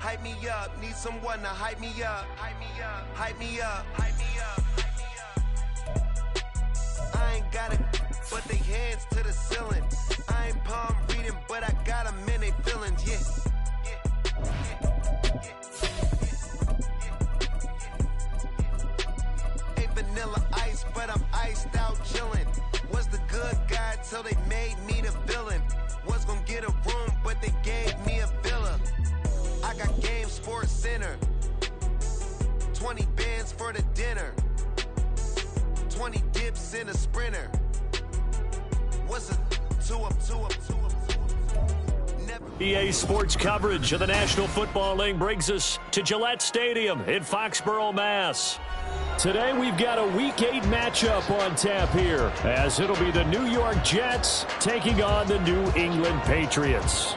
hype me up. Need someone to hype me up. Hype me up. Hype me up. Hype me up. Hype me up. I ain't got it, but they hands to the ceiling. I ain't palm reading, but I got them in they feelings. Yeah. Vanilla ice, but I'm iced out chillin'. Was the good guy till they made me the villain. Was gonna get a room, but they gave me a villa. I got Game Sports Center. 20 bands for the dinner. 20 dips in a sprinter. What's a 2 up, 2 up, 2 up, 2 up? EA Sports coverage of the National Football League brings us to Gillette Stadium in Foxborough, Mass. Today we've got a Week 8 matchup on tap here, as it'll be the New York Jets taking on the New England Patriots.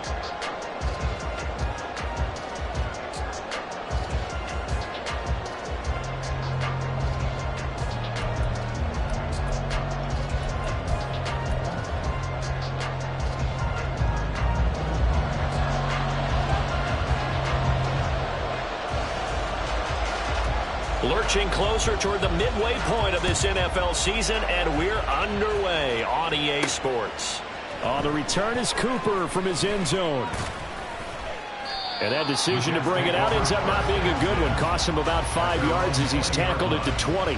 Lurching closer toward the midway point of this NFL season, and we're underway on EA Sports. On the return is Cooper from his end zone. And that decision to bring it out ends up not being a good one. Costs him about 5 yards as he's tackled at the 20.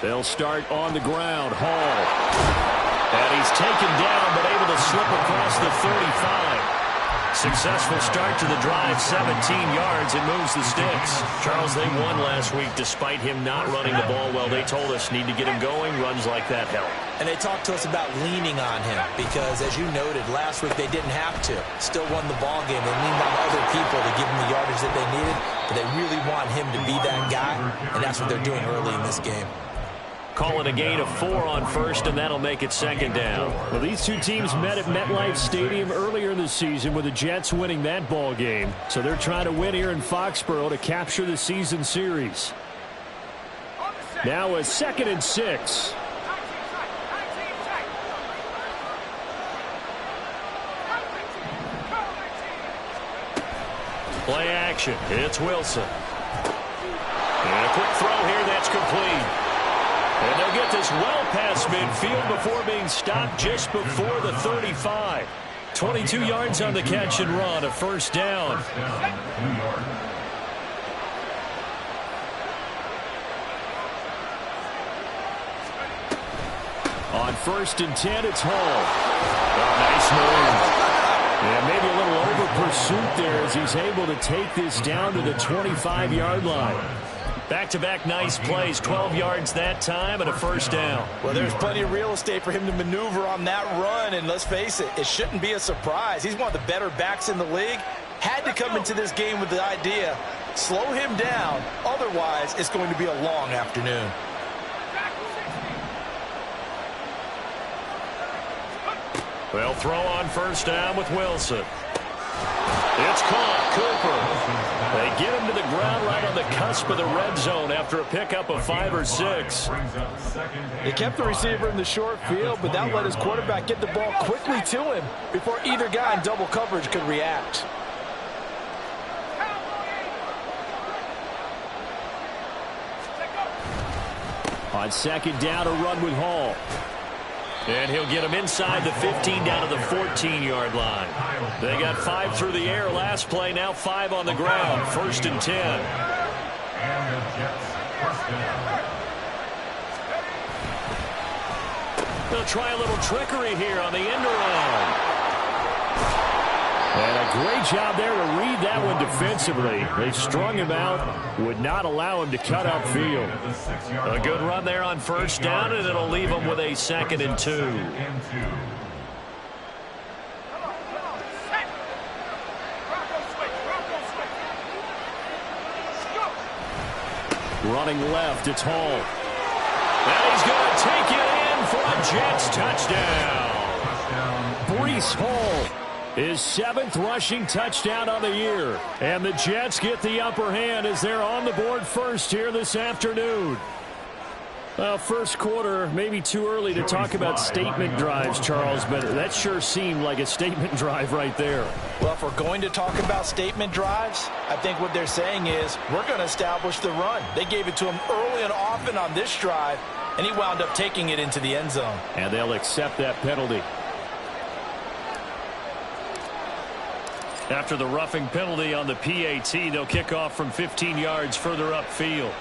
They'll start on the ground. Hall. And he's taken down, but able to slip across the 35. Successful start to the drive, 17 yards, and moves the sticks. Charles, they won last week despite him not running the ball well. They told us need to get him going. Runs like that help. And they talked to us about leaning on him because, as you noted, last week they didn't have to. Still won the ball game. They leaned on other people to give them the yardage that they needed, but they really want him to be that guy, and that's what they're doing early in this game. Calling a gain of 4 on first, and that'll make it second down. Well, these two teams met at MetLife Stadium earlier in the season with the Jets winning that ball game. So they're trying to win here in Foxborough to capture the season series. Now a 2nd and 6. Play action. It's Wilson. And a quick throw here that's complete. And they'll get this well past midfield before being stopped just before the 35. 22 yards on the catch and run, a first down. On 1st and 10, it's Hall. Nice move. And maybe a little over pursuit there as he's able to take this down to the 25-yard line. Back-to-back nice plays, 12 yards that time and a first down. Well, there's plenty of real estate for him to maneuver on that run, and let's face it, it shouldn't be a surprise. He's one of the better backs in the league. Had to come into this game with the idea, slow him down, otherwise it's going to be a long afternoon. They'll throw on first down with Wilson. It's caught. Cooper. They get him to the ground right on the cusp of the red zone after a pickup of 5 or 6. They kept the receiver in the short field, but that let his quarterback get the ball quickly to him before either guy in double coverage could react. On 2nd down, a run with Hall. And he'll get him inside the 15 down to the 14-yard line. They got 5 through the air last play, now 5 on the ground. 1st and 10. They'll try a little trickery here on the end around. And a great job there to read that one defensively. They strung him out, would not allow him to cut upfield. A good run there on first down, and it'll leave him with a 2nd and 2. Running left, it's Hall. And he's going to take it in down for a Jets touchdown. Breece Hall, his 7th rushing touchdown on the year. And the Jets get the upper hand as they're on the board first here this afternoon. Well, first quarter, maybe too early to talk about statement drives, Charles, but that sure seemed like a statement drive right there. Well, if we're going to talk about statement drives, I think what they're saying is we're going to establish the run. They gave it to him early and often on this drive, and he wound up taking it into the end zone. And they'll accept that penalty. After the roughing penalty on the PAT, they'll kick off from 15 yards further upfield.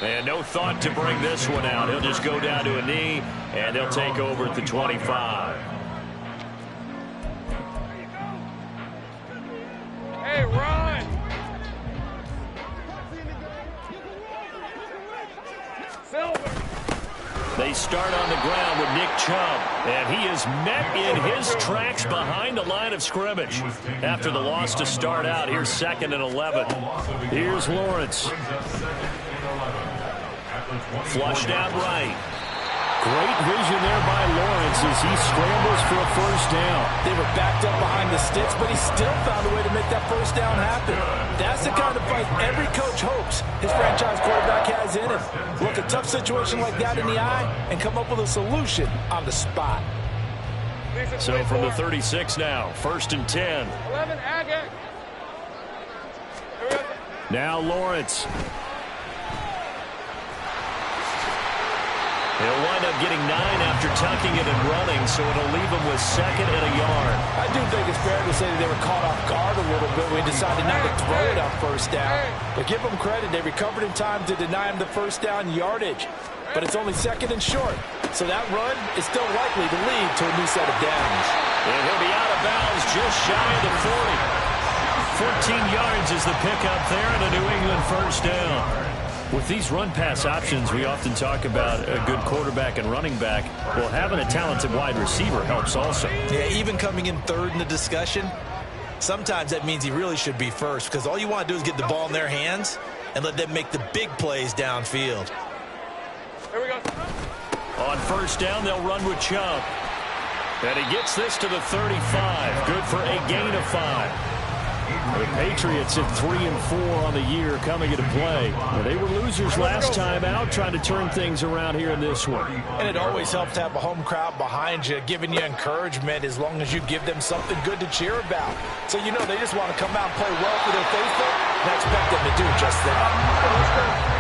And no thought to bring this one out. He'll just go down to a knee, and they'll take over at the 25. Hey, run! Silver! They start on the ground with Nick Chubb, and he is met in his tracks behind the line of scrimmage. After the loss to start out, here's 2nd and 11. Here's Lawrence. Flushed out right. Great vision there by Lawrence as he scrambles for a first down. They were backed up behind the sticks, but he still found a way to make that first down happen. That's the kind of fight every coach hopes his franchise quarterback has in him. Look a tough situation like that in the eye and come up with a solution on the spot. So from the 36 now, 1st and 10. 11, Agate. Now Lawrence. He'll wind up getting 9 after tucking it and running, so it'll leave him with 2nd and a yard. I do think it's fair to say that they were caught off guard a little bit when he decided not to throw it on first down. But give them credit, they recovered in time to deny him the first down yardage. But it's only 2nd and short, so that run is still likely to lead to a new set of downs. And he'll be out of bounds just shy of the 40. 14 yards is the pickup there, and a New England first down. With these run-pass options, we often talk about a good quarterback and running back. Well, having a talented wide receiver helps also. Yeah, even coming in 3rd in the discussion, sometimes that means he really should be first, because all you want to do is get the ball in their hands and let them make the big plays downfield. Here we go. On first down, they'll run with Chubb. And he gets this to the 35. Good for a gain of 5. The Patriots at 3-4 on the year coming into play. Well, they were losers last time out, trying to turn things around here in this one. And it always helps to have a home crowd behind you, giving you encouragement as long as you give them something good to cheer about. So you know they just want to come out and play well for their faithful, and I expect them to do just that.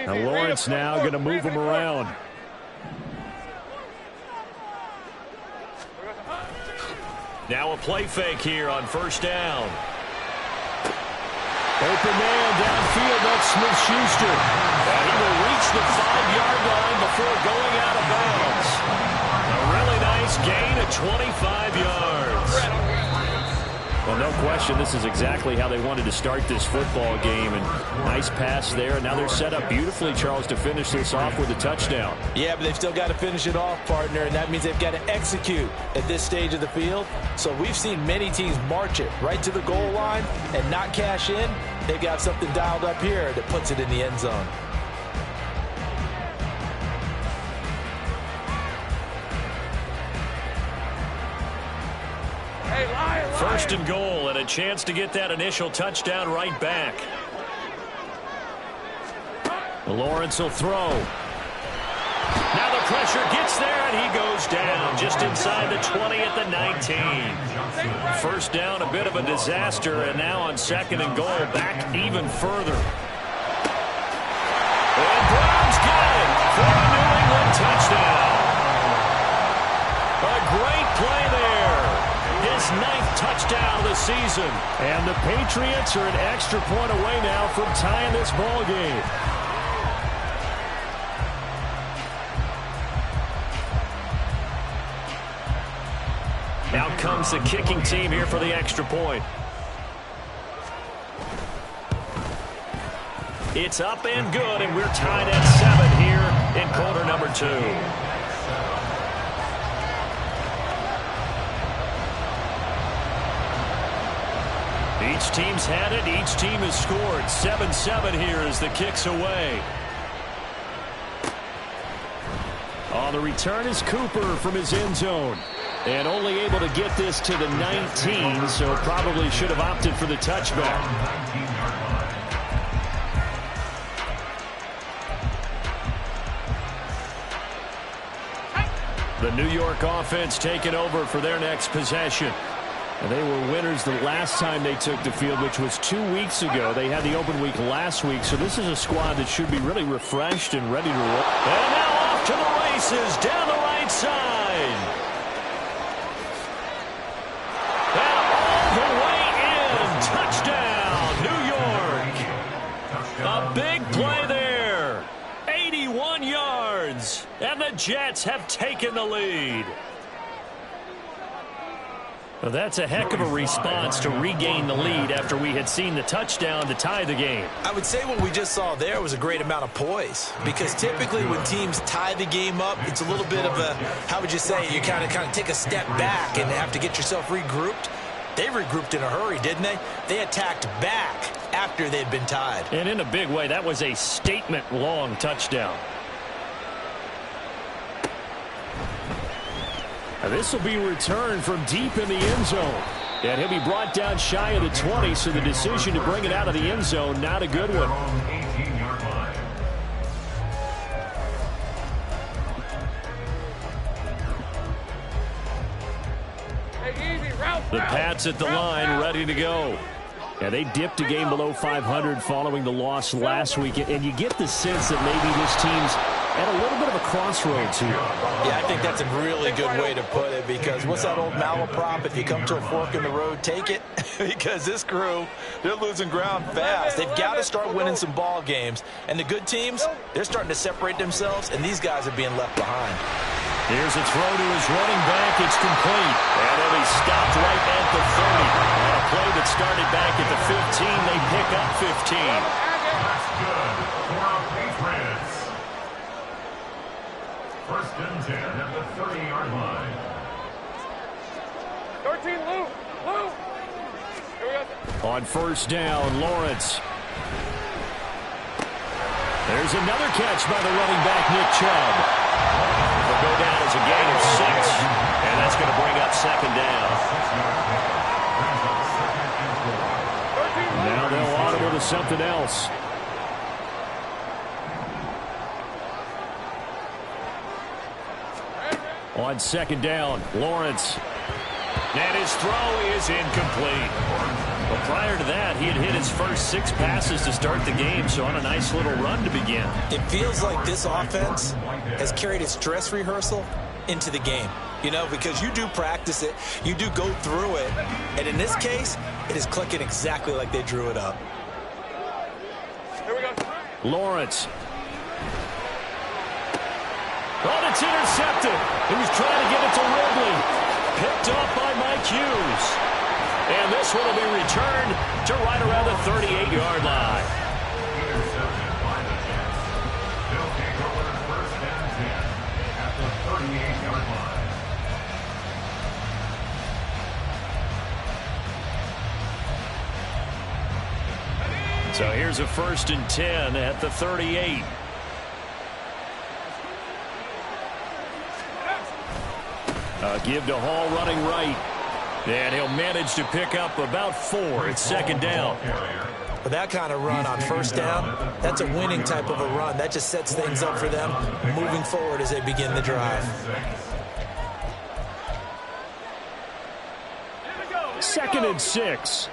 Now Lawrence now going to move him around. Now a play fake here on first down. Open man downfield, that's Smith-Schuster. And he will reach the 5-yard line before going out of bounds. A really nice gain of 25 yards. Well, no question, this is exactly how they wanted to start this football game. And nice pass there. And now they're set up beautifully, Charles, to finish this off with a touchdown. Yeah, but they've still got to finish it off, partner, and that means they've got to execute at this stage of the field. So we've seen many teams march it right to the goal line and not cash in. They've got something dialed up here that puts it in the end zone. First and goal, and a chance to get that initial touchdown right back. Lawrence will throw. Now the pressure gets there, and he goes down just inside the 20 at the 19. First down, a bit of a disaster, and now on 2nd and goal, back even further. And Brown's got it for a New England touchdown. A great play there. His 9th touchdown of the season. And the Patriots are an extra point away now from tying this ball game. Now comes the kicking team here for the extra point. It's up and good, and we're tied at 7 here in quarter number 2. Each team's had it. Each team has scored. 7-7 here as the kick's away. On the return is Cooper from his end zone. And only able to get this to the 19, so probably should have opted for the touchback. The New York offense taking over for their next possession. And they were winners the last time they took the field, which was 2 weeks ago. They had the open week last week, so this is a squad that should be really refreshed and ready to roll. And now off to the races down the right side. And all the way in. Touchdown, New York. A big play there. 81 yards. And the Jets have taken the lead. Well, that's a heck of a response to regain the lead after we had seen the touchdown to tie the game. I would say what we just saw there was a great amount of poise, because typically when teams tie the game up, it's a little bit of a, how would you say, you kind of take a step back and have to get yourself regrouped. They regrouped in a hurry, didn't they? They attacked back after they'd been tied. And in a big way, that was a statement-long touchdown. This will be returned from deep in the end zone. And he'll be brought down shy of the 20, so the decision to bring it out of the end zone, not a good one. The Pats at the line, ready to go. And they dipped a game below 500 following the loss last week. And you get the sense that maybe this team's at a little bit of a crossroads here. Yeah, I think that's a really good way to put it, because what's that old malaprop? If you come to a fork in the road, take it. Because this crew, they're losing ground fast. They've got to start winning some ball games. And the good teams, they're starting to separate themselves, and these guys are being left behind. Here's a throw to his running back. It's complete. And then he stopped right at the 30. On a play that started back at the 15, they pick up 15. That's good for our Patriots. First and 10 at the 30-yard line. 13, Lou. Here we go. On first down, Lawrence. There's another catch by the running back, Nick Chubb. It'll go down as a gain of 6, and that's going to bring up second down. Now they'll audible to something else. On second down, Lawrence. And his throw is incomplete. But prior to that, he had hit his first 6 passes to start the game, so on a nice little run to begin. It feels like this offense has carried its dress rehearsal into the game. You know, because you do practice it, you do go through it, and in this case, it is clicking exactly like they drew it up. Here we go. Lawrence. Oh, it's intercepted. He was trying to get it to Ridley. Picked off by Mike Hughes. And this one will be returned to right around the 38-yard line. Intercepted by the Jets. They'll take over first and 10 at the 38-yard line. So here's a first and 10 at the 38. Give to Hall running right. And he'll manage to pick up about 4. It's second down. But that kind of run on first down, that's a winning type of a run. That just sets things up for them moving forward as they begin the drive. Second and 6.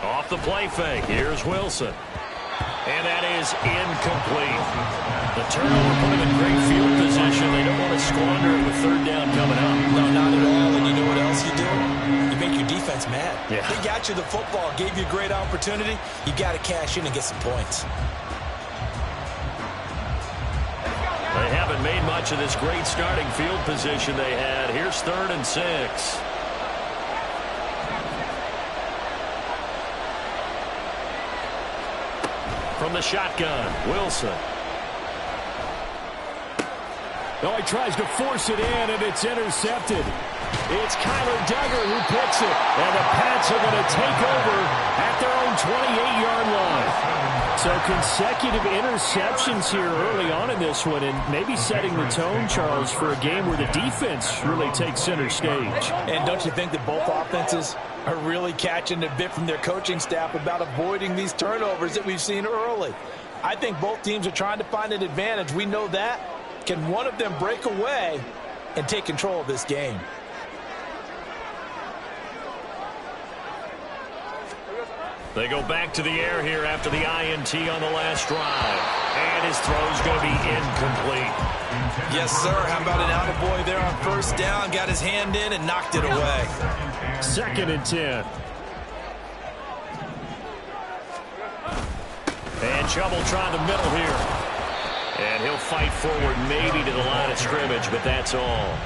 Off the play fake. Here's Wilson. And that is incomplete. The turnover put them in great field position. They don't want to squander it with third down coming up. No, not at all. And you know what else you do? You make your defense mad. Yeah. They got you the football, gave you a great opportunity. You got to cash in and get some points. They haven't made much of this great starting field position they had. Here's third and 6. From the shotgun, Wilson. Oh, he tries to force it in, and it's intercepted. It's Kyler Duggar who picks it. And the Pats are going to take over at their own 28-yard line. So consecutive interceptions here early on in this one, and maybe setting the tone, Charles, for a game where the defense really takes center stage. And don't you think that both offenses are really catching a bit from their coaching staff about avoiding these turnovers that we've seen early? I think both teams are trying to find an advantage. We know that. Can one of them break away and take control of this game? They go back to the air here after the INT on the last drive. And his throw's going to be incomplete. Yes, sir. How about an attaboy there on first down? Got his hand in and knocked it away. 2nd and 10. And trouble trying the middle here. And he'll fight forward maybe to the line of scrimmage, but that's all.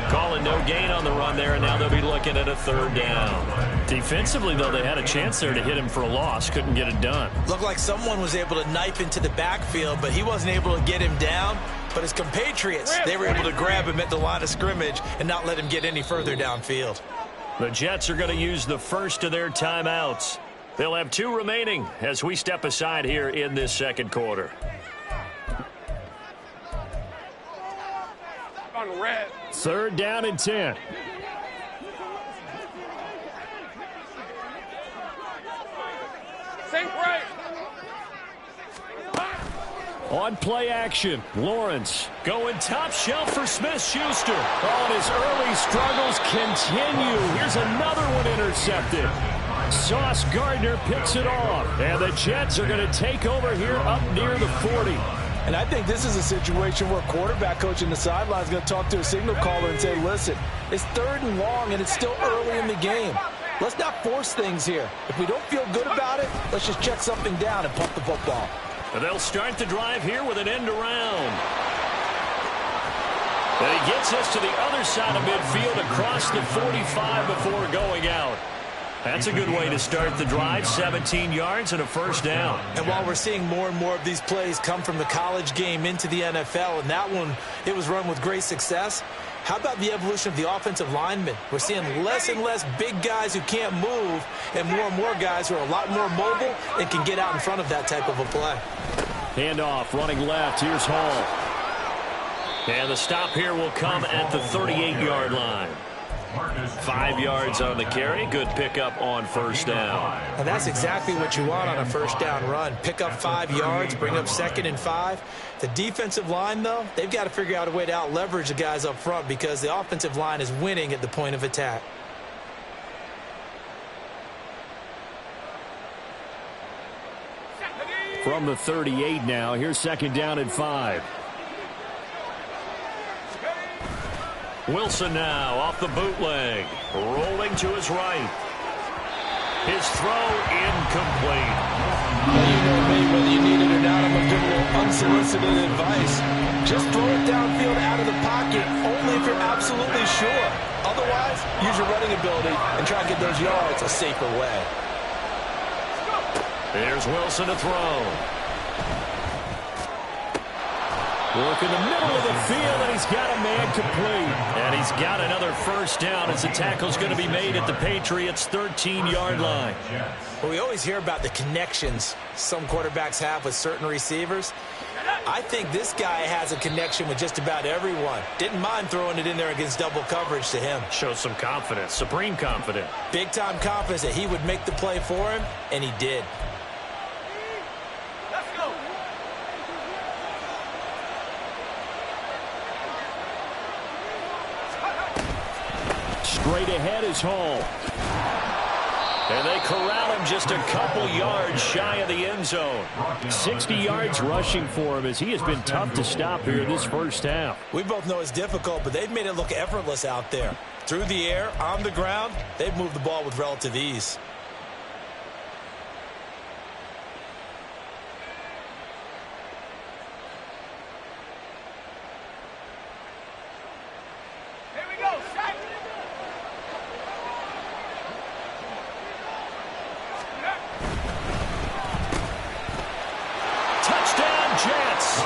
Calling no gain on the run there, and now they'll be looking at a 3rd down. Defensively, though, they had a chance there to hit him for a loss. Couldn't get it done. Looked like someone was able to knife into the backfield, but he wasn't able to get him down. But his compatriots, they were able to grab him at the line of scrimmage and not let him get any further downfield. The Jets are going to use the first of their timeouts. They'll have 2 remaining as we step aside here in this 2nd quarter. On red. 3rd down and 10. Same right. On play action, Lawrence going top shelf for Smith-Schuster. Oh, and his early struggles continue. Here's another one intercepted. Sauce Gardner picks it off. And the Jets are going to take over here up near the 40. And I think this is a situation where quarterback coach in the sideline is going to talk to a signal caller and say, listen, it's 3rd and long and it's still early in the game. Let's not force things here. If we don't feel good about it, let's just check something down and pump the football. And they'll start the drive here with an end around. And he gets us to the other side of midfield across the 45 before going out. That's a good way to start the drive. 17 yards and a 1st down. And while we're seeing more and more of these plays come from the college game into the NFL, and that one, it was run with great success, how about the evolution of the offensive linemen? We're seeing less and less big guys who can't move and more guys who are a lot more mobile and can get out in front of that type of a play. Handoff, running left. Here's Hall. And the stop here will come at the 38-yard line. 5 yards on the carry. Good pickup on 1st down. And that's exactly what you want on a 1st down run. Pick up 5 yards, bring up 2nd and 5. The defensive line, though, they've got to figure out a way to out-leverage the guys up front because the offensive line is winning at the point of attack. From the 38 now, here's 2nd down and 5. Wilson now off the bootleg, rolling to his right. His throw incomplete. Well, you know me, whether you need it or not, I'm going to give a little unsolicited advice. Just throw it downfield out of the pocket, only if you're absolutely sure. Otherwise, use your running ability and try to get those yards a safer way. Here's Wilson to throw. Look in the middle of the field, and he's got a man complete. And he's got another 1st down as the tackle's going to be made at the Patriots' 13-yard line. Well, we always hear about the connections some quarterbacks have with certain receivers. I think this guy has a connection with just about everyone. Didn't mind throwing it in there against double coverage to him. Shows some confidence, supreme confidence. Big-time confidence that he would make the play for him, and he did. Straight ahead is Hall. And they corral him just a couple yards shy of the end zone. 60 yards rushing for him as he has been tough to stop here in this 1st half. We both know it's difficult, but they've made it look effortless out there. Through the air, on the ground, they've moved the ball with relative ease. Jets.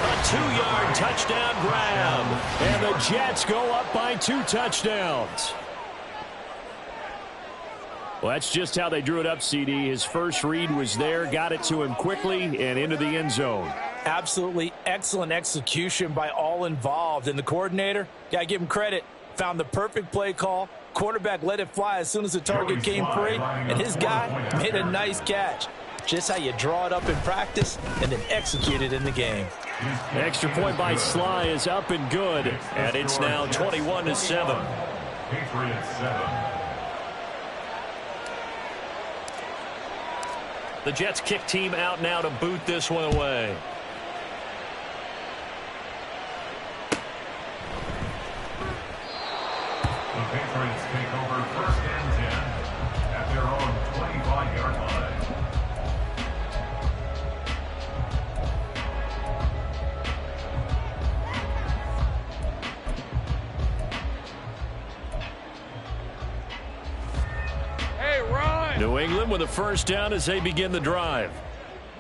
A 2-yard touchdown grab. And the Jets go up by 2 touchdowns. Well, that's just how they drew it up, CD. His first read was there, got it to him quickly, and into the end zone. Absolutely excellent execution by all involved. And the coordinator, got to give him credit, found the perfect play call. Quarterback let it fly as soon as the target came free, and his guy made a nice catch. Just how you draw it up in practice and then execute it in the game. Extra point by Sly is up and good, and it's now 21-7. Patriots 7. The Jets kick team out now to boot this one away. The Patriots take over 1st and 10 at their own 25-yard line. New England with a first down as they begin the drive.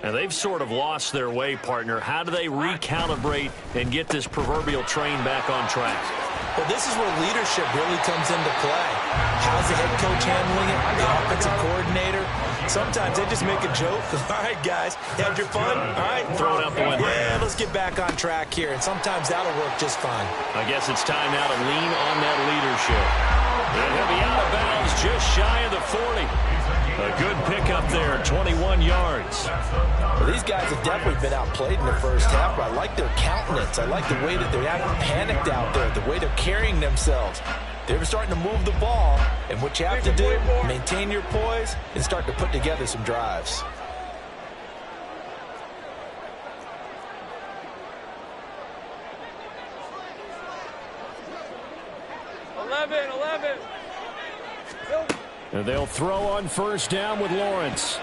And they've sort of lost their way, partner. How do they recalibrate and get this proverbial train back on track? Well, this is where leadership really comes into play. How's the head coach handling it? The offensive coordinator? Sometimes they just make a joke. All right, guys, had your fun? All right, throw it out the window. Yeah, let's get back on track here. And sometimes that'll work just fine. I guess it's time now to lean on that leadership. And he'll be out of bounds just shy of the 40. A good pickup there, 21 yards. Well, these guys have definitely been outplayed in the first half, but I like their countenance. I like the way that they're not panicked out there, the way they're carrying themselves. They're starting to move the ball, and what you have to do, maintain your poise and start to put together some drives. And they'll throw on first down with Lawrence.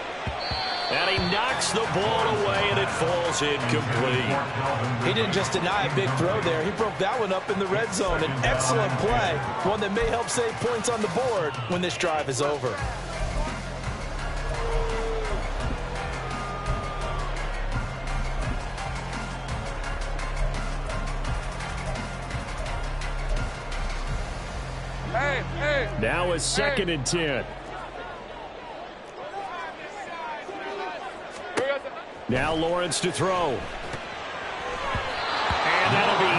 And he knocks the ball away, and it falls incomplete. He didn't just deny a big throw there. He broke that one up in the red zone. An excellent play, one that may help save points on the board when this drive is over. Now a 2nd and 10. Now Lawrence to throw. And that'll be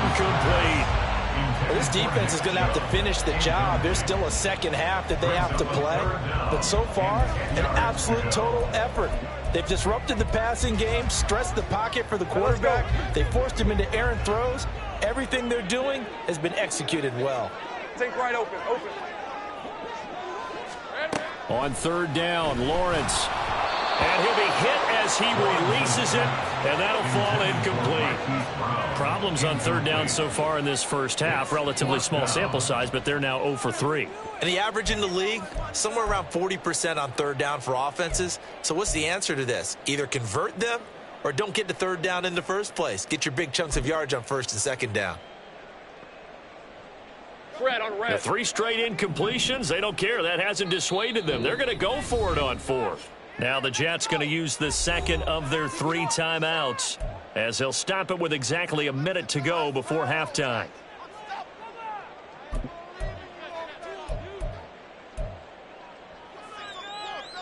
incomplete. Well, this defense is going to have to finish the job. There's still a second half that they have to play. But so far, an absolute total effort. They've disrupted the passing game, stressed the pocket for the quarterback. They forced him into errant throws. Everything they're doing has been executed well. Take right open. On 3rd down, Lawrence. And he'll be hit as he releases it, and that'll fall incomplete. Problems on 3rd down so far in this first half. Relatively small sample size, but they're now 0 for 3. And the average in the league, somewhere around 40% on 3rd down for offenses. So what's the answer to this? Either convert them or don't get to 3rd down in the first place. Get your big chunks of yards on 1st and 2nd down. The 3 straight incompletions, they don't care. That hasn't dissuaded them. They're going to go for it on 4th. Now the Jets going to use the 2nd of their 3 timeouts as they'll stop it with exactly a minute to go before halftime.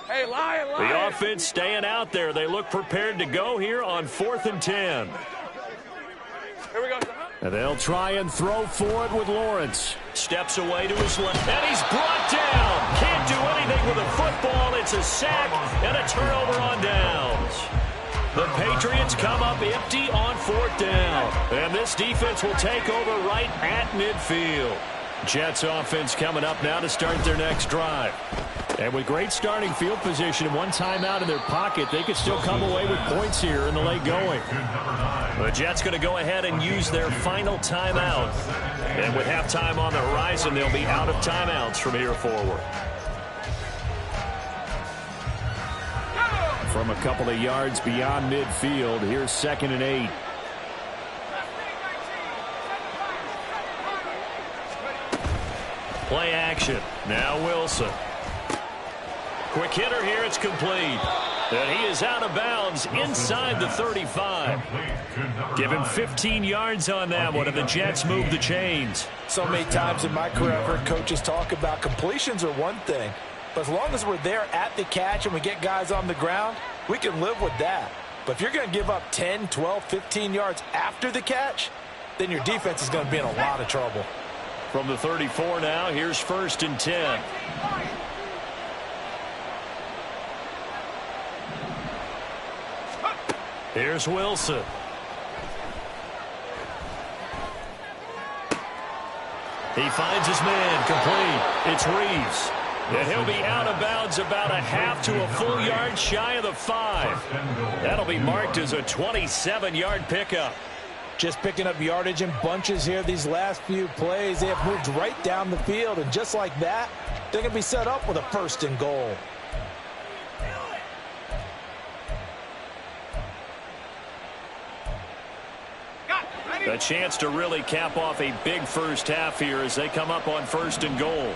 Hey, Lion. The offense staying out there. They look prepared to go here on 4th and 10. Here we go. And they'll try and throw for it with Lawrence. Steps away to his left, and he's brought down. Can't do anything with a football. It's a sack and a turnover on downs. The Patriots come up empty on 4th down. And this defense will take over right at midfield. Jets offense coming up now to start their next drive. And with great starting field position and 1 timeout in their pocket, they could still come away with points here in the late going. The Jets going to go ahead and use their final timeout. And with halftime on the horizon, they'll be out of timeouts from here forward. From a couple of yards beyond midfield, here's 2nd and 8. Play action. Now Wilson. Quick hitter here. It's complete. And he is out of bounds inside the 35. Give him 15 yards on that one, and the Jets move the chains. So many times in my career I've heard coaches talk about completions are one thing, but as long as we're there at the catch and we get guys on the ground, we can live with that. But if you're going to give up 10, 12, 15 yards after the catch, then your defense is going to be in a lot of trouble. From the 34 now, here's 1st and 10. Here's Wilson. He finds his man complete. It's Reeves. And he'll be out of bounds about a half to a full yard shy of the 5. That'll be marked as a 27-yard pickup. Just picking up yardage in bunches here these last few plays. They have moved right down the field, and just like that, they're going to be set up with a 1st and goal. A chance to really cap off a big first half here as they come up on 1st and goal.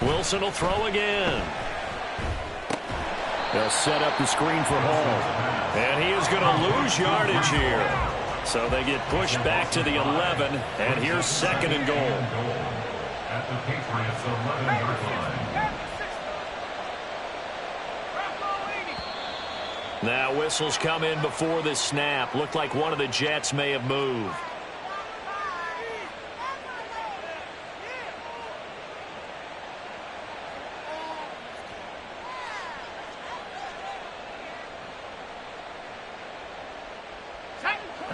Wilson will throw again. They'll set up the screen for Hall. And he is going to lose yardage here. So they get pushed back to the 11, and here's 2nd and goal. At the Patriots' 11-yard line. Now whistles come in before the snap. Looked like one of the Jets may have moved.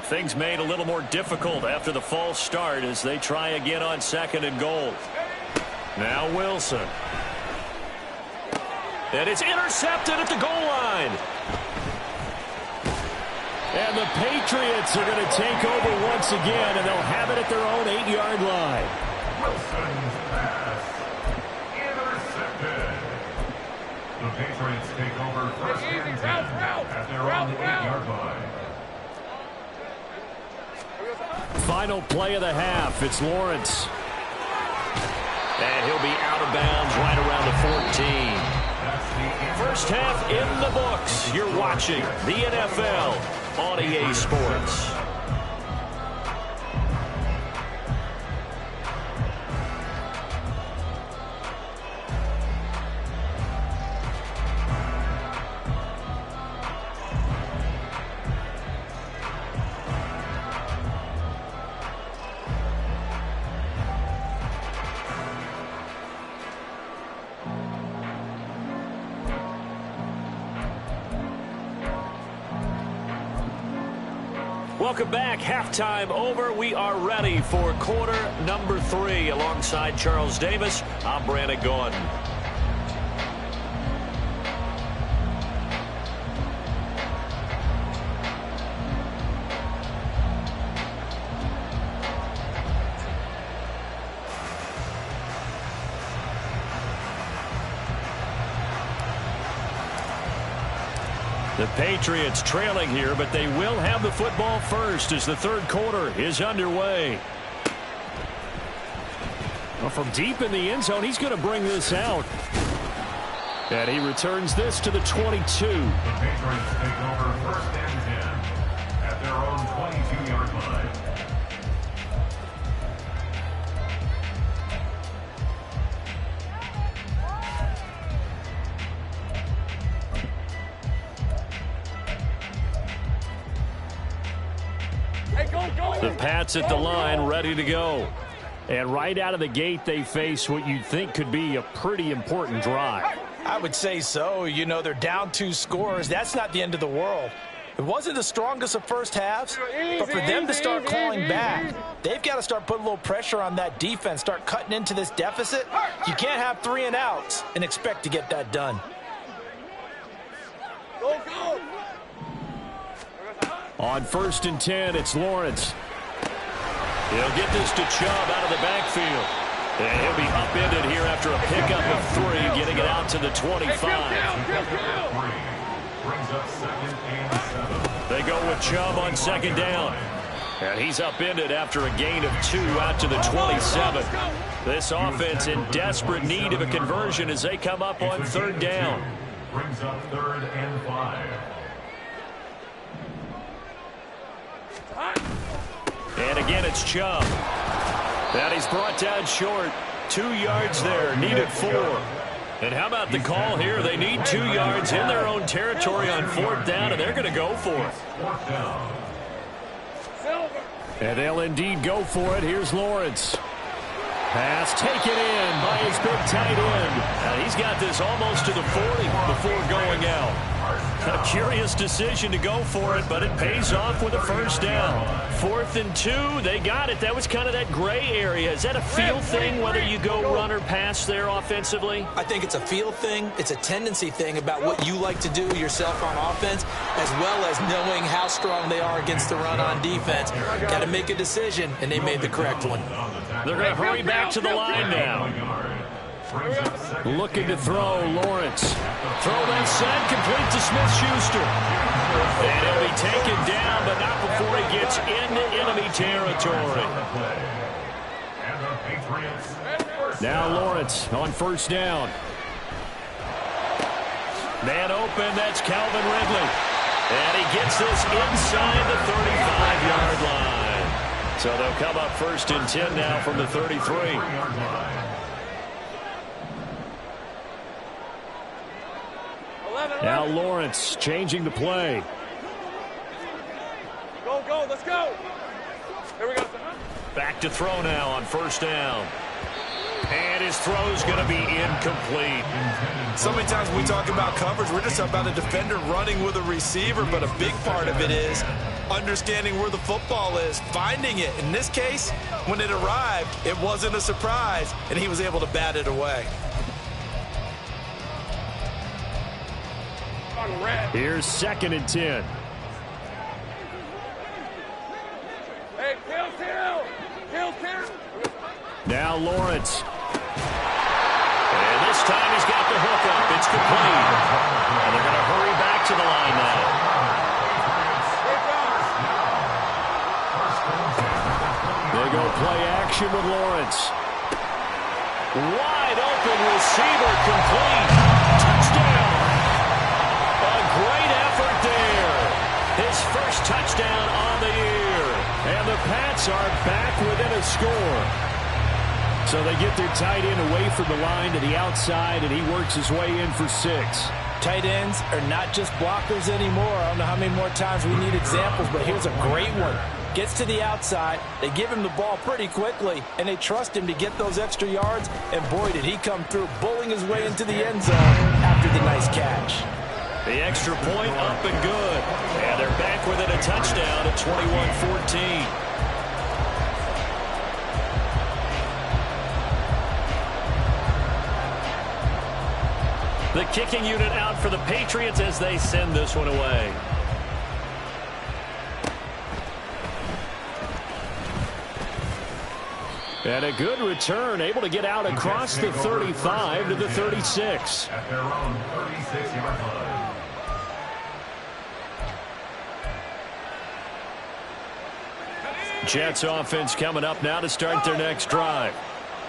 Things made a little more difficult after the false start as they try again on 2nd and goal. Now Wilson. And it's intercepted at the goal line. And the Patriots are going to take over once again, and they'll have it at their own 8-yard line. Wilson's pass intercepted. The Patriots take over 1st and 10 at their own 8-yard line. Final play of the half. It's Lawrence. And he'll be out of bounds right around the 14. First half in the books. You're watching the NFL on EA Sports. Welcome back. Halftime over. We are ready for quarter number 3. Alongside Charles Davis, I'm Brandon Gordon. The Patriots trailing here, but they will have the football first as the third quarter is underway. Well, from deep in the end zone, he's going to bring this out. And he returns this to the 22. The Patriots take over 1st and 10 at their own 22-yard line. The Pats at the line, ready to go. And right out of the gate, they face what you'd think could be a pretty important drive. I would say so. You know, they're down 2 scores. That's not the end of the world. It wasn't the strongest of first halves, but for them to start clawing back, they've got to start putting a little pressure on that defense, start cutting into this deficit. You can't have 3 and outs and expect to get that done. On 1st and 10, it's Lawrence. He'll get this to Chubb out of the backfield. And he'll be upended here after a pickup of 3, getting it out to the 25. They go with Chubb on 2nd down. And he's upended after a gain of 2 out to the 27. This offense in desperate need of a conversion as they come up on 3rd down. brings up 3rd and 5. And again, it's Chubb. And he's brought down short. 2 yards there, needed 4. And how about the call here? They need 2 yards in their own territory on 4th down, and they're going to go for it. 4th down. And they'll indeed go for it. Here's Lawrence. Pass taken in by his big tight end. And he's got this almost to the 40 before going out. A curious decision to go for it, but it pays off with a first down. 4th and 2, they got it. That was kind of that gray area. Is that a feel thing, whether you go run or pass there offensively? I think it's a feel thing. It's a tendency thing about what you like to do yourself on offense, as well as knowing how strong they are against the run on defense. Got to make a decision, and they made the correct one. They're going to hurry back to the line now. Looking to throw, Lawrence. Throw that side, complete to Smith-Schuster. And he'll be taken down, but not before he gets into enemy territory. Now Lawrence on first down. Man open, that's Calvin Ridley. And he gets this inside the 35-yard line. So they'll come up 1st and 10 now from the 33. Now Lawrence changing the play. Go, go, let's go. Here we go. Back to throw now on first down. And his throw's going to be incomplete. So many times when we talk about coverage, we're just about a defender running with a receiver, but a big part of it is understanding where the football is, finding it. In this case, when it arrived, it wasn't a surprise, and he was able to bat it away. Here's 2nd and 10. Hey, kill. Now Lawrence. And this time he's got the hook up. It's complete. And they're going to hurry back to the line now. They go play action with Lawrence. Wide open receiver, complete. Touchdown. A great effort there. His first touchdown on the year. And the Pats are back within a score. So they get their tight end away from the line to the outside, and he works his way in for 6. Tight ends are not just blockers anymore. I don't know how many more times we need examples, but here's a great one. Gets to the outside, they give him the ball pretty quickly, and they trust him to get those extra yards, and boy, did he come through, bowling his way into the end zone after the nice catch. The extra point up and good. And they're back within a touchdown at 21-14. The kicking unit out for the Patriots as they send this one away. And a good return, able to get out across the 35 to the 36. At their own 36-yard line. Jets offense coming up now to start their next drive.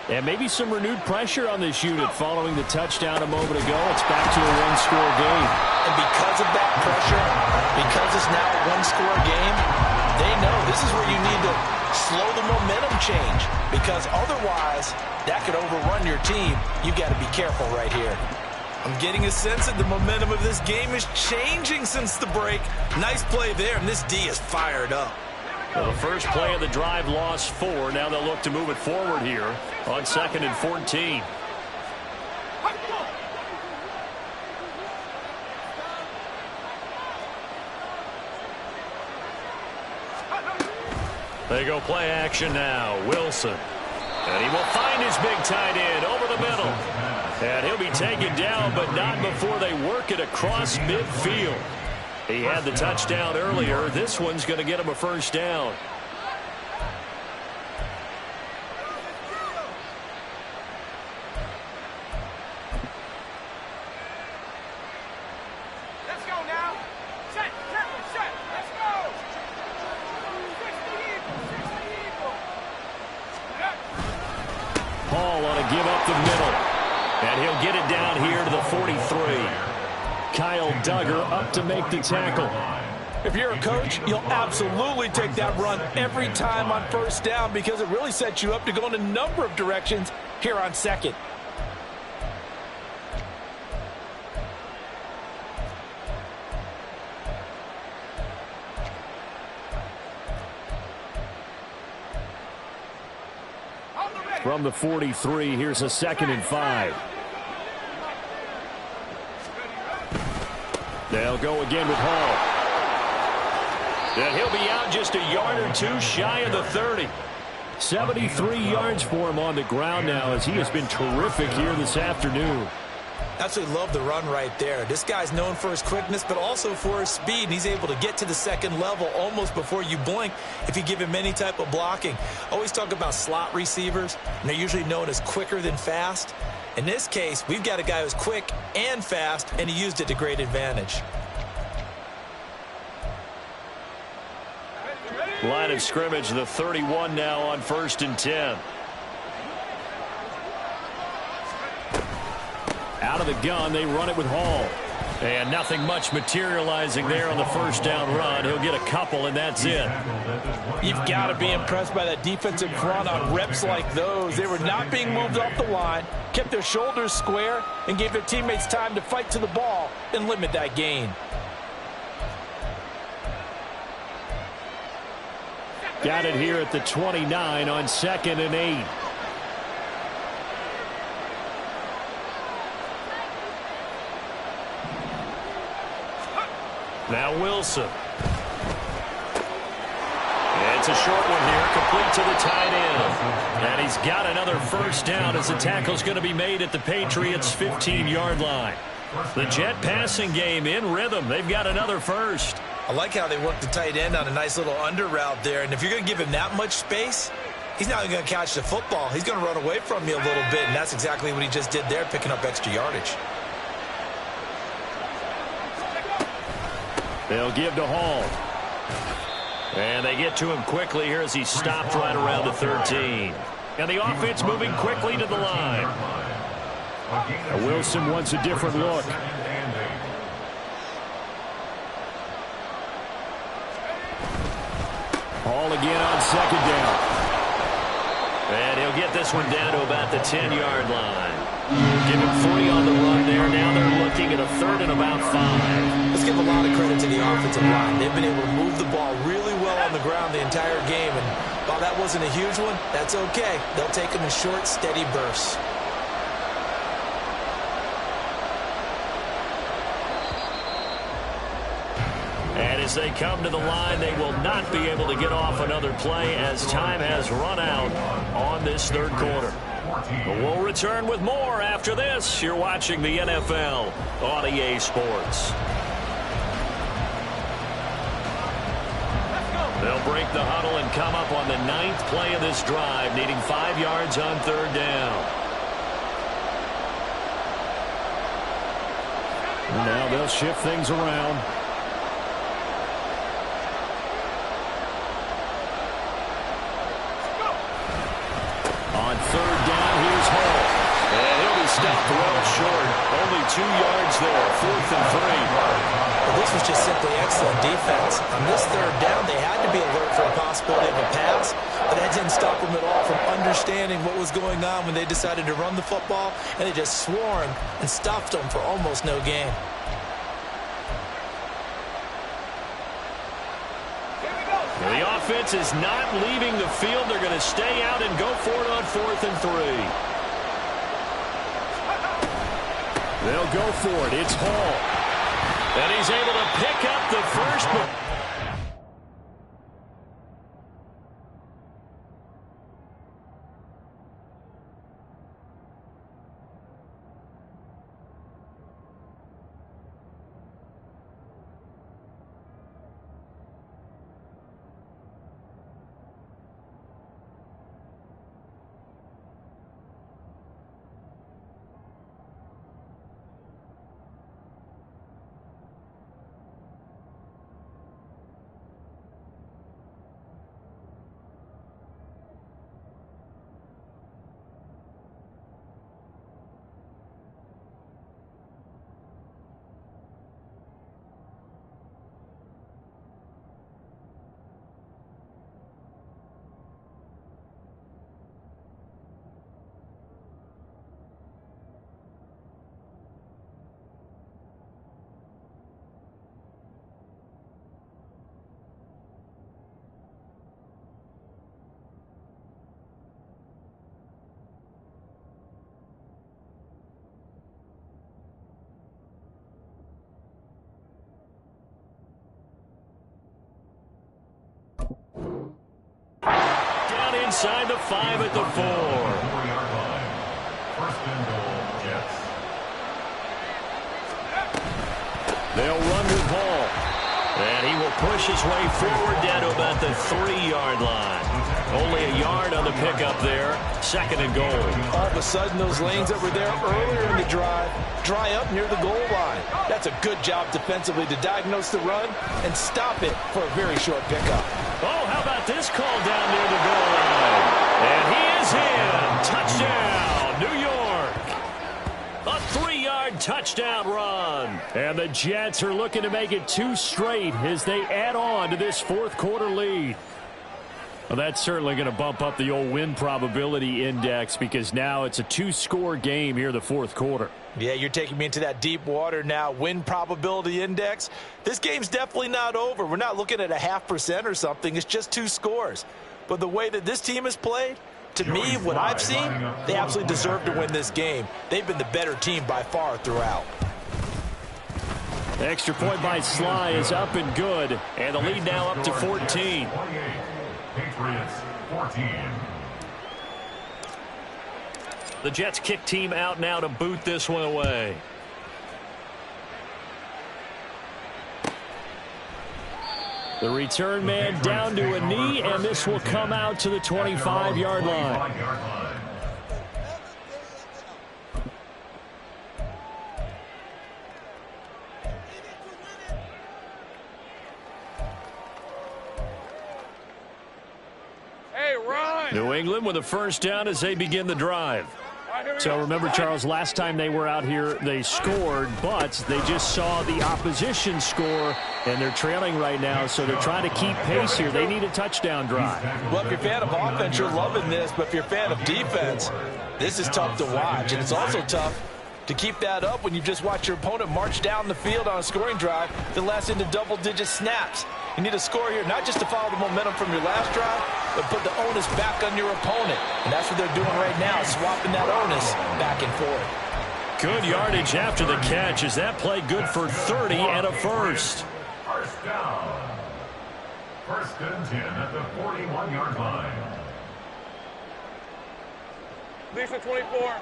And maybe some renewed pressure on this unit following the touchdown a moment ago. It's back to a one-score game. And because of that pressure, because it's now a one-score game, they know this is where you need to slow the momentum change, because otherwise that could overrun your team. You got to be careful right here. I'm getting a sense that the momentum of this game is changing since the break. Nice play there, and this D is fired up. Well, the first play of the drive lost 4. Now they'll look to move it forward here on 2nd and 14. They go play action now. Wilson. And he will find his big tight end over the middle. And he'll be taken down, but not before they work it across midfield. He had the touchdown earlier. This one's going to get him a first down. Let's go now. Set. Let's go. 60 equal. Paul on a give up the middle. And he'll get it down here to the 43. Kyle Dugger up to make the tackle. If you're a coach, you'll absolutely take that run every time on first down because it really sets you up to go in a number of directions here on second. From the 43, here's a 2nd and 5. They'll go again with Hall. And he'll be out just a yard or two shy of the 30. 73 yards for him on the ground now as he has been terrific here this afternoon. Absolutely love the run right there. This guy's known for his quickness, but also for his speed. And he's able to get to the second level almost before you blink if you give him any type of blocking. Always talk about slot receivers, and they're usually known as quicker than fast. In this case, we've got a guy who's quick and fast, and he used it to great advantage. Line of scrimmage, the 31 now on 1st and 10. Out of the gun, they run it with Hall. And nothing much materializing there on the first down run. He'll get a couple, and that's it. You've got to be impressed by that defensive front on reps like those. They were not being moved off the line, kept their shoulders square, and gave their teammates time to fight to the ball and limit that gain. Got it here at the 29 on 2nd and 8. Now Wilson. It's a short one here, complete to the tight end. And he's got another first down as the tackle's going to be made at the Patriots' 15-yard line. The Jet passing game in rhythm. They've got another first. I like how they work the tight end on a nice little under route there. And if you're going to give him that much space, he's not going to catch the football. He's going to run away from you a little bit, and that's exactly what he just did there, picking up extra yardage. They'll give to Hall. And they get to him quickly here as he stopped right around the 13. And the offense moving quickly to the line. Wilson wants a different look. Hall again on 2nd down. And he'll get this one down to about the 10-yard line. Give him 3 on the run there. Now they're looking at a 3rd and about 5. Let's give a lot of credit to the offensive line. They've been able to move the ball really well on the ground the entire game. And while that wasn't a huge one, that's okay. They'll take them in short, steady bursts. And as they come to the line, they will not be able to get off another play as time has run out on this 3rd quarter. But we'll return with more after this. You're watching the NFL on EA Sports. They'll break the huddle and come up on the 9th play of this drive, needing 5 yards on 3rd down. Now they'll shift things around. On 3rd down, here's Hall. And he'll be stopped well short. Only 2 yards there, 4th and 3. Well, this was just simply excellent defense. On this 3rd down, they had to be alert for a possibility of a pass, but that didn't stop them at all from understanding what was going on when they decided to run the football, and they just swarmed and stuffed them for almost no gain. The offense is not leaving the field. They're going to stay out and go for it on 4th and 3. They'll go for it. It's Hall. And he's able to pick up the first. inside the 5 at the 4. 4-yard line. First and goal, Jets. They'll run with Hall. And he will push his way forward down to about the 3-yard line. Only a yard on the pickup there. Second and goal. All of a sudden, those lanes that were there earlier in the drive dry up near the goal line. That's a good job defensively to diagnose the run and stop it for a very short pickup. Oh, how about this call down near the goal line? And he is in. Touchdown, New York. A 3-yard touchdown run. And the Jets are looking to make it 2 straight as they add on to this fourth quarter lead. Well, that's certainly going to bump up the old win probability index because now it's a 2-score game here in the fourth quarter. Yeah, you're taking me into that deep water now. Win probability index. This game's definitely not over. We're not looking at a 0.5% or something. It's just 2 scores. But the way that this team has played, to me, what I've seen, they absolutely deserve to win this game. They've been the better team by far throughout. The extra point by Sly is up and good. And the lead now up to 14. 28. Patriots 14. The Jets kick team out now to boot this one away. The return man down to a knee, and this will come out to the 25-yard line. Hey, run! New England with a first down as they begin the drive. So remember, Charles, last time they were out here, they scored, but they just saw the opposition score, and they're trailing right now, so they're trying to keep pace here. They need a touchdown drive. Well, if you're a fan of offense, you're loving this, but if you're a fan of defense, this is tough to watch, and it's also tough to keep that up when you just watch your opponent march down the field on a scoring drive that lasts into double-digit snaps. You need a score here, not just to follow the momentum from your last drive, but put the onus back on your opponent. And that's what they're doing right now, swapping that onus back and forth. Good yardage after the catch. Is that play good for 30 and a first? First down. First and 10 at the 41-yard line. Lisa 24.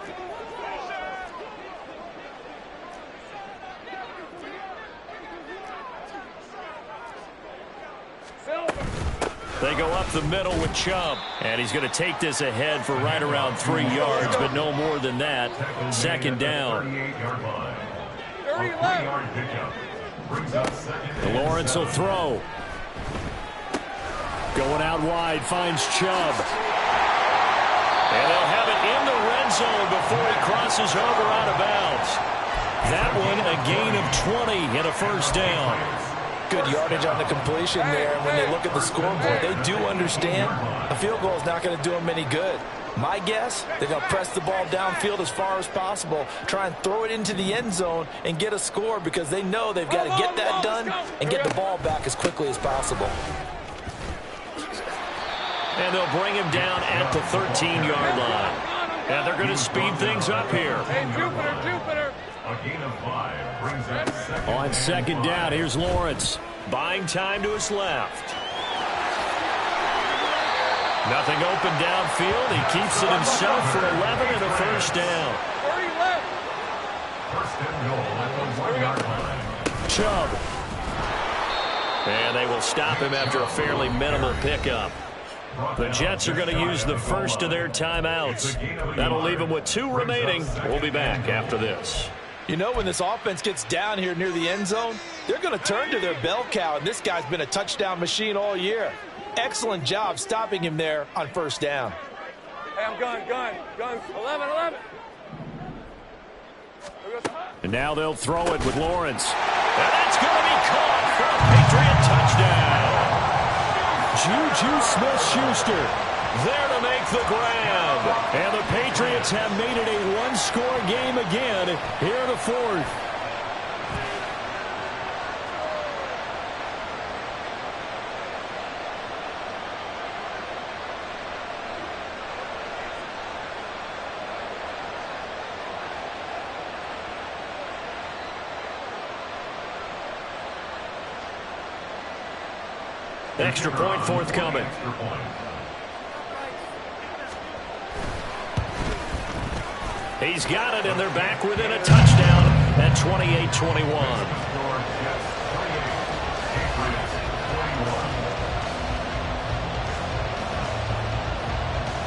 They go up the middle with Chubb. And he's going to take this ahead for right around 3 yards, but no more than that. Second down. 38-yard line. 30 A left. 3-yard pickup. Brings up second. Lawrence will throw. Going out wide, finds Chubb. And they'll have it in the red zone before he crosses over out of bounds. That one a gain of 20 and a first down. Good yardage on the completion there. When they look at the scoreboard, they do understand a field goal is not going to do them any good. My guess, they're going to press the ball downfield as far as possible, try and throw it into the end zone and get a score because they know they've got to get that done and get the ball back as quickly as possible. And they'll bring him down at the 13-yard line. And they're going to speed things up here. Hey, Jupiter. A gain of 5 brings up second. On second down, here's Lawrence. Buying time to his left. Nothing open downfield. He keeps it himself for 11 and a first down. 30 left. First and goal at the 1-yard line. Chubb. And they will stop him after a fairly minimal pickup. The Jets are going to use the first of their timeouts. That'll leave them with 2 remaining. We'll be back after this. You know, when this offense gets down here near the end zone, they're going to turn to their bell cow, and this guy's been a touchdown machine all year. Excellent job stopping him there on first down. Hey, I'm gun. 11. And now they'll throw it with Lawrence. And that's going to be caught for a Patriot touchdown. Juju Smith-Schuster there to make the grab. And the Patriots have made it a 1-score game again here in the fourth. Extra point forthcoming. He's got it, and they're back within a touchdown at 28-21.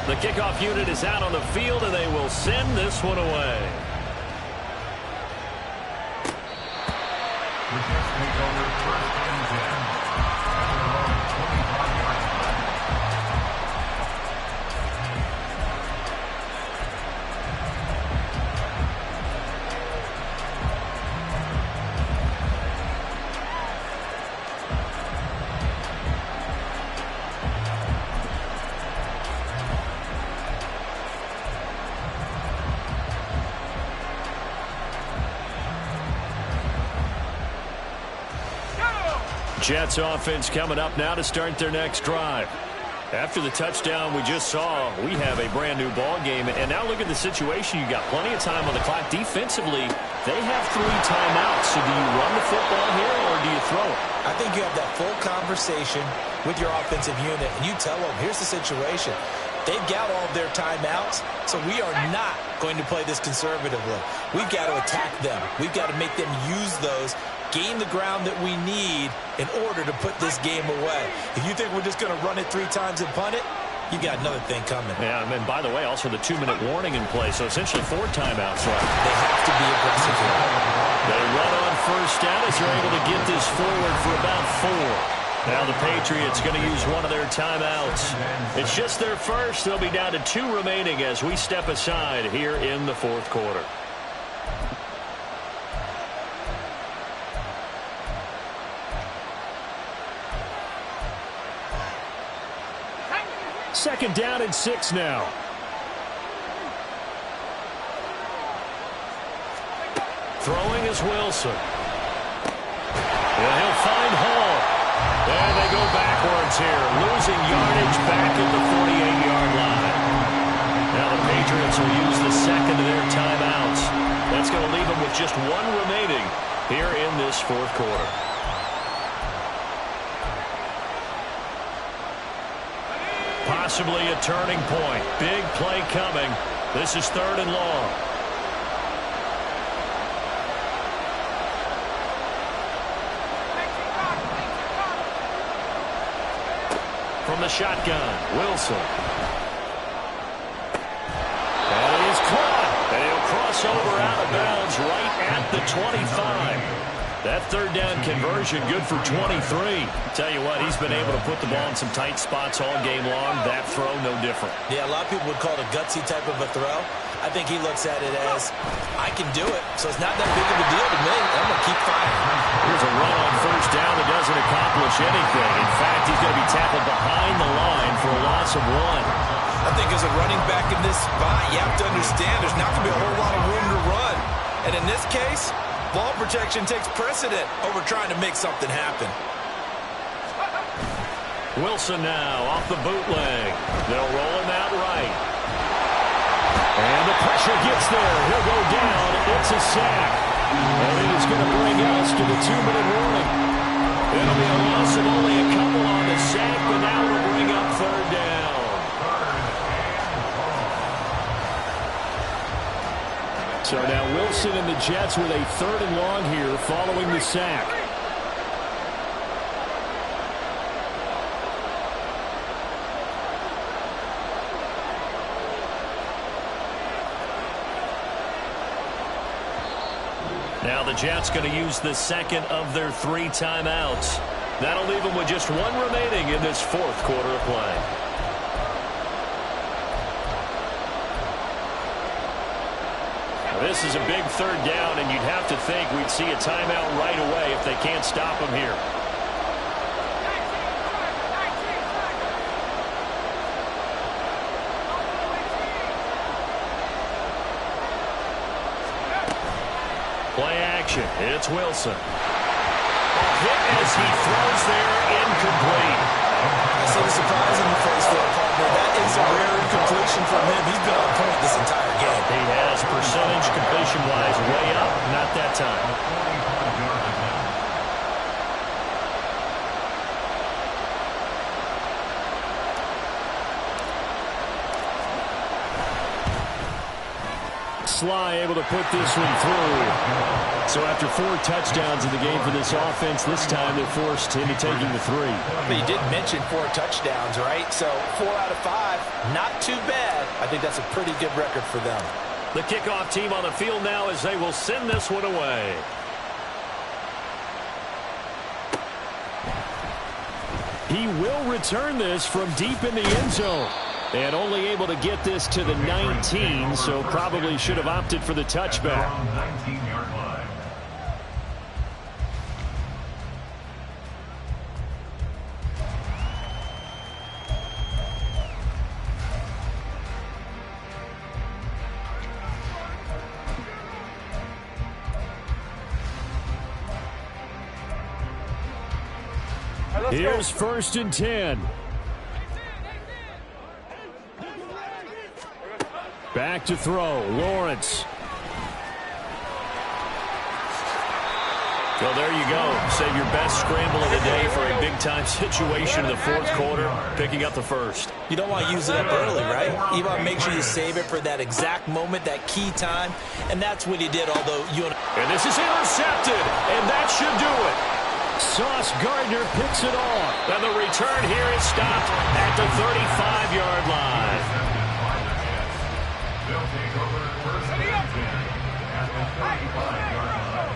The kickoff unit is out on the field, and they will send this one away. The Jets take over 1st and 10 at their own 25-yard line. Jets offense coming up now to start their next drive. After the touchdown we just saw, we have a brand new ball game. And now look at the situation. You got plenty of time on the clock. Defensively, they have 3 timeouts. So do you run the football here or do you throw it? I think you have that full conversation with your offensive unit, and you tell them, here's the situation. They've got all of their timeouts, so we are not going to play this conservatively. We've got to attack them. We've got to make them use those, gain the ground that we need in order to put this game away. If you think we're just going to run it 3 times and punt it, you got another thing coming. Yeah, and by the way, also the 2-minute warning in play, so essentially 4 timeouts left. They have to be aggressive here. They run on first down as they're able to get this forward for about 4. Now the Patriots going to use one of their timeouts. It's just their first. They'll be down to 2 remaining as we step aside here in the 4th quarter. Second down and 6 now. Throwing is Wilson. And he'll find Hall. And they go backwards here, losing yardage back at the 48-yard line. Now the Patriots will use the second of their timeouts. That's going to leave them with just 1 remaining here in this 4th quarter. Possibly a turning point. Big play coming. This is 3rd and long. From the shotgun, Wilson. And he is caught. And he'll cross over out of bounds right at the 25. That 3rd down conversion good for 23. Tell you what, he's been able to put the ball in some tight spots all game long. That throw, no different. Yeah, a lot of people would call it a gutsy type of a throw. I think he looks at it as, I can do it, so it's not that big of a deal to me. I'm going to keep firing. Here's a run on first down that doesn't accomplish anything. In fact, he's going to be tackled behind the line for a loss of 1. I think as a running back in this spot, you have to understand there's not going to be a whole lot of room to run. And in this case, ball protection takes precedent over trying to make something happen. Wilson now off the bootleg. They'll roll him out right. And the pressure gets there. He'll go down. It's a sack. And it is going to bring us to the 2-minute warning. It'll be a loss of only a couple on the sack, but now it'll bring up 3rd down. So now Wilson and the Jets with a 3rd and long here following the sack. Now the Jets going to use the second of their 3 timeouts. That'll leave them with just 1 remaining in this 4th quarter of play. This is a big 3rd down, and you'd have to think we'd see a timeout right away if they can't stop them here. Play action. It's Wilson. A hit as he throws there, incomplete. I see the surprise in the face for a partner. That is a rare incompletion from him. He's been on point this entire game. He has percentage completion-wise way up. Not that time. Sly able to put this one through. So after 4 touchdowns in the game for this offense, this time they're forced into taking the 3. But you did mention 4 touchdowns, right? So 4 out of 5, not too bad. I think that's a pretty good record for them. The kickoff team on the field now as they will send this one away. He will return this from deep in the end zone. And only able to get this to the 19, so probably should have opted for the touchback. 19-yard line. Here's 1st and 10. Back to throw, Lawrence. Well, there you go. Save your best scramble of the day for a big-time situation in the 4th quarter, picking up the 1st. You don't want to use it up early, right? You want to make sure you save it for that exact moment, that key time, and that's what he did, although you... And this is intercepted, and that should do it. Sauce Gardner picks it off. And the return here is stopped at the 35-yard line. They'll take over 1st and 10 at the 35-yard line.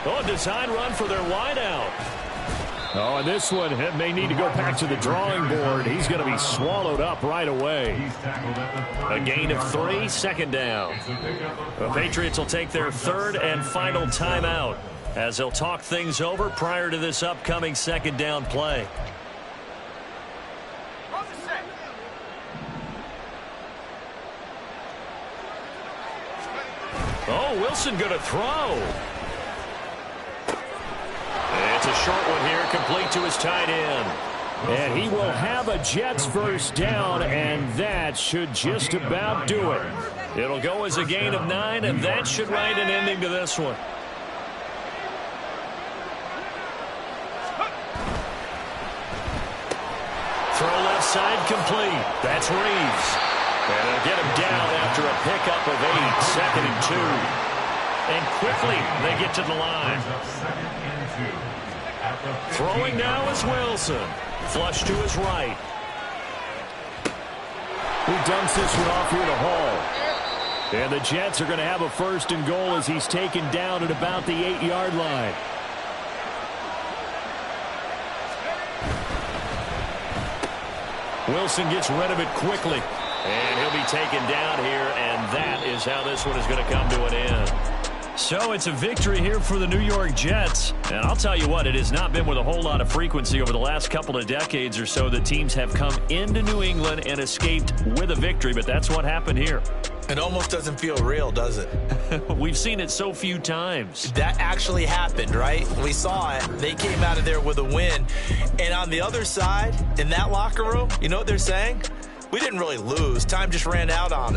Oh, a design run for their wideout. Oh, and this one may need to go back to the drawing board. He's going to be swallowed up right away. He's tackled at the A gain of 3, 2nd down. The Patriots will take their 3rd and final timeout as they'll talk things over prior to this upcoming 2nd down play. Oh, Wilson going to throw. It's a short one here, complete to his tight end. And he will have a Jets 1st down, and that should just about do it. It'll go as a gain of 9, and that should write an ending to this one. Throw left side complete. That's Reeves. And they'll get him down after a pickup of 8, 2nd and 2. And quickly they get to the line. Throwing now is Wilson. Flush to his right. He dumps this one off here to Hall. And the Jets are going to have a 1st and goal as he's taken down at about the 8-yard line. Wilson gets rid of it quickly. And he'll be taken down here, and that is how this one is going to come to an end. So it's a victory here for the New York Jets. And I'll tell you what, it has not been with a whole lot of frequency over the last couple of decades or so that teams have come into New England and escaped with a victory, but that's what happened here. It almost doesn't feel real, does it? We've seen it so few times. That actually happened, right? We saw it. They came out of there with a win. And on the other side, in that locker room, you know what they're saying? We didn't really lose. Time just ran out on us.